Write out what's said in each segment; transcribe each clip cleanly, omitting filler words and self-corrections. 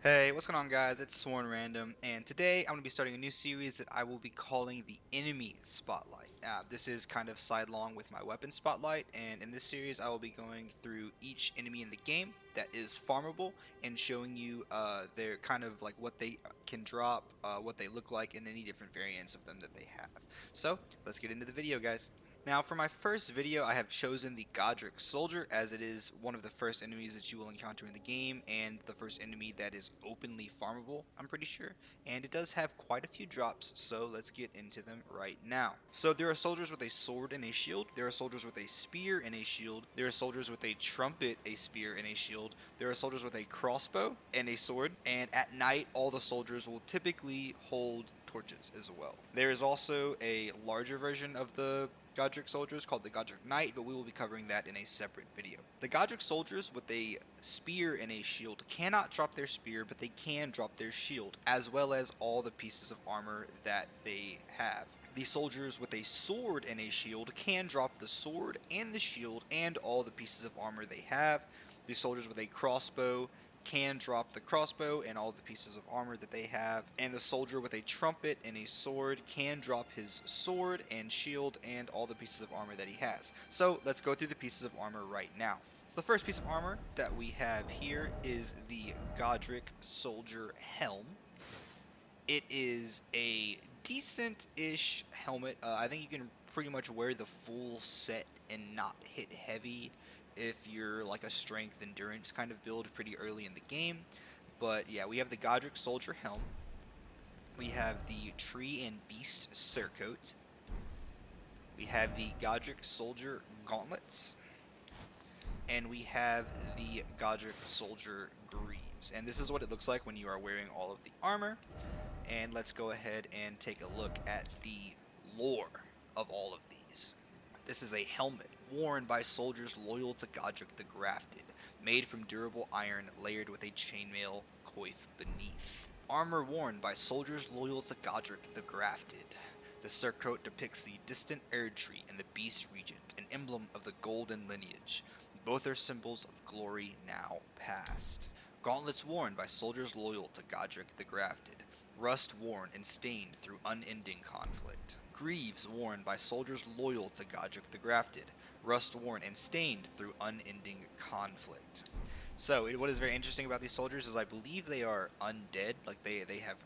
Hey, what's going on guys? It's Sworn Random, and today I'm going to be starting a new series that I will be calling the Enemy Spotlight. This is kind of sidelong with my Weapon Spotlight, and in this series I will be going through each enemy in the game that is farmable and showing you their kind of like what they can drop, what they look like, and any different variants of them that they have. So, let's get into the video guys. Now for my first video I have chosen the Godric Soldier, as it is one of the first enemies that you will encounter in the game and the first enemy that is openly farmable, I'm pretty sure, and it does have quite a few drops, so let's get into them right now. So there are soldiers with a sword and a shield, there are soldiers with a spear and a shield, there are soldiers with a trumpet, a spear, and a shield, there are soldiers with a crossbow and a sword, and at night all the soldiers will typically hold torches as well. There is also a larger version of the Godric Soldiers called the Godric Knight, but we will be covering that in a separate video. The Godric Soldiers with a spear and a shield cannot drop their spear, but they can drop their shield, as well as all the pieces of armor that they have. The soldiers with a sword and a shield can drop the sword and the shield and all the pieces of armor they have. The soldiers with a crossbow can drop the crossbow and all the pieces of armor that they have, and the soldier with a trumpet and a sword can drop his sword and shield and all the pieces of armor that he has. So let's go through the pieces of armor right now. So the first piece of armor that we have here is the Godric Soldier Helm. It is a decent-ish helmet. I think you can pretty much wear the full set and not hit heavy if you're like a strength endurance kind of build pretty early in the game. But yeah, we have the Godric Soldier Helm. We have the Tree and Beast Surcoat. We have the Godric Soldier Gauntlets. And we have the Godric Soldier Greaves. And this is what it looks like when you are wearing all of the armor. And let's go ahead and take a look at the lore of all of these. This is a helmet worn by soldiers loyal to Godric the Grafted, made from durable iron layered with a chainmail coif beneath. Armor worn by soldiers loyal to Godric the Grafted. The surcoat depicts the distant Erdtree and the Beast Regent, an emblem of the golden lineage. Both are symbols of glory now past. Gauntlets worn by soldiers loyal to Godric the Grafted. Rust worn and stained through unending conflict. Greaves worn by soldiers loyal to Godric the Grafted. Rust worn and stained through unending conflict. So what is very interesting about these soldiers is I believe they are undead. Like they have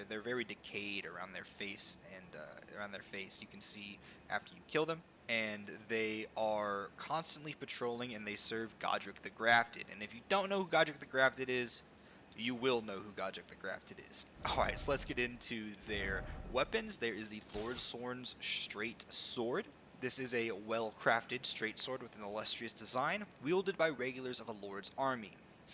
they're very decayed around their face, and around their face you can see after you kill them. And they are constantly patrolling, and they serve Godric the Grafted. And if you don't know who Godric the Grafted is, you will know who Godric the Grafted is. Alright, so let's get into their weapons. There is the Lord Sorn's Straight Sword. This is a well-crafted straight sword with an illustrious design, wielded by regulars of a lord's army.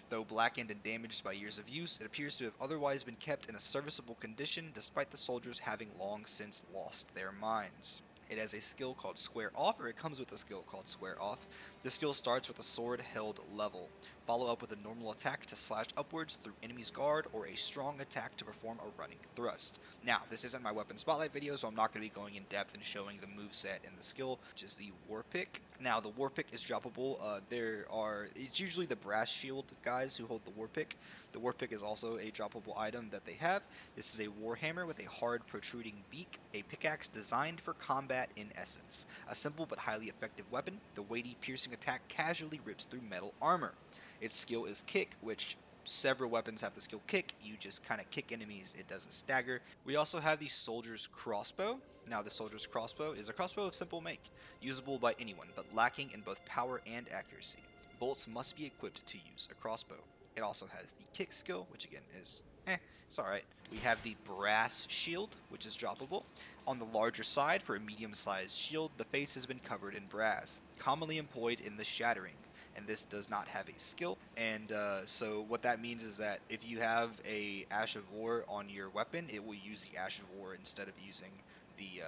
Though blackened and damaged by years of use, it appears to have otherwise been kept in a serviceable condition despite the soldiers having long since lost their minds. It has a skill called Square Off, or it comes with a skill called Square Off. The skill starts with a sword held level. Follow up with a normal attack to slash upwards through enemy's guard, or a strong attack to perform a running thrust. Now, this isn't my weapon spotlight video, so I'm not going to be going in depth and showing the moveset and the skill, which is the War Pick. Now, the War Pick is droppable. It's usually the brass shield guys who hold the War Pick. The War Pick is also a droppable item that they have. This is a warhammer with a hard protruding beak, a pickaxe designed for combat in essence. A simple but highly effective weapon, the weighty piercing attack casually rips through metal armor. Its skill is Kick, which several weapons have the skill Kick. You just kind of kick enemies, it doesn't stagger. We also have the Soldier's Crossbow. Now the Soldier's Crossbow is a crossbow of simple make, usable by anyone, but lacking in both power and accuracy. Bolts must be equipped to use a crossbow. It also has the Kick skill, which again is it's alright. We have the Brass Shield, which is droppable. On the larger side, for a medium-sized shield, the face has been covered in brass, commonly employed in the Shattering, and this does not have a skill. And so what that means is that if you have a Ash of War on your weapon, it will use the Ash of War instead of using the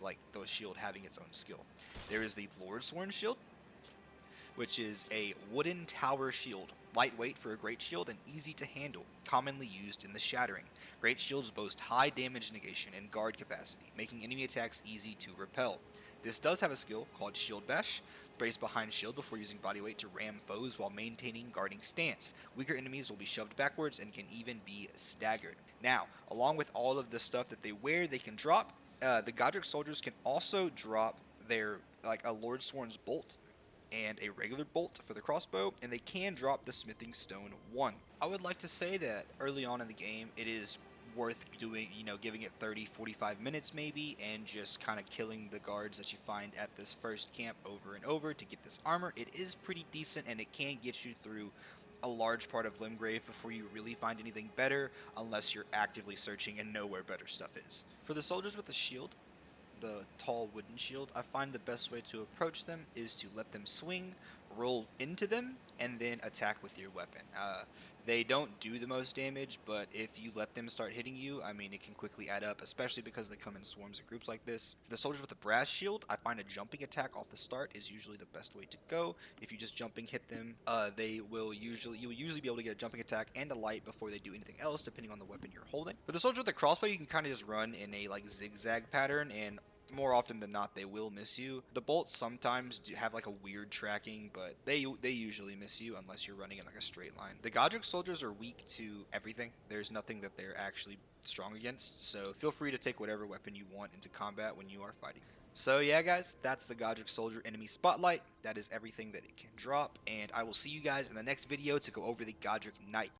like the shield having its own skill. There is the Lord Sworn Shield, which is a wooden tower shield, lightweight for a great shield and easy to handle, commonly used in the Shattering. Great shields boast high damage negation and guard capacity, making enemy attacks easy to repel. This does have a skill called Shield Bash. Brace behind shield before using body weight to ram foes while maintaining guarding stance. Weaker enemies will be shoved backwards and can even be staggered. Now, along with all of the stuff that they wear, they can drop. The Godric soldiers can also drop their like a Lord Sworn's bolt and a regular bolt for the crossbow, and they can drop the smithing stone 1. I would like to say that early on in the game, it is worth doing, giving it 30-45 minutes maybe, and just kind of killing the guards that you find at this first camp over and over to get this armor. It is pretty decent, and it can get you through a large part of Limgrave before you really find anything better, unless you're actively searching and know where better stuff is. For the soldiers with the shield, the tall wooden shield, I find the best way to approach them is to let them swing, roll into them, and then attack with your weapon. They don't do the most damage, but if you let them start hitting you, I mean, it can quickly add up, especially because they come in swarms and groups like this. For the soldiers with the brass shield, I find a jumping attack off the start is usually the best way to go. If you just jumping hit them, you will usually be able to get a jumping attack and a light before they do anything else, depending on the weapon you're holding. For the soldier with the crossbow, you can kind of just run in a like zigzag pattern, and more often than not, they will miss you. The bolts sometimes do have like a weird tracking, but they usually miss you unless you're running in like a straight line. The Godric soldiers are weak to everything. There's nothing that they're actually strong against, so feel free to take whatever weapon you want into combat when you are fighting. So yeah, guys, that's the Godric Soldier enemy spotlight. That is everything that it can drop, and I will see you guys in the next video to go over the Godric Knight.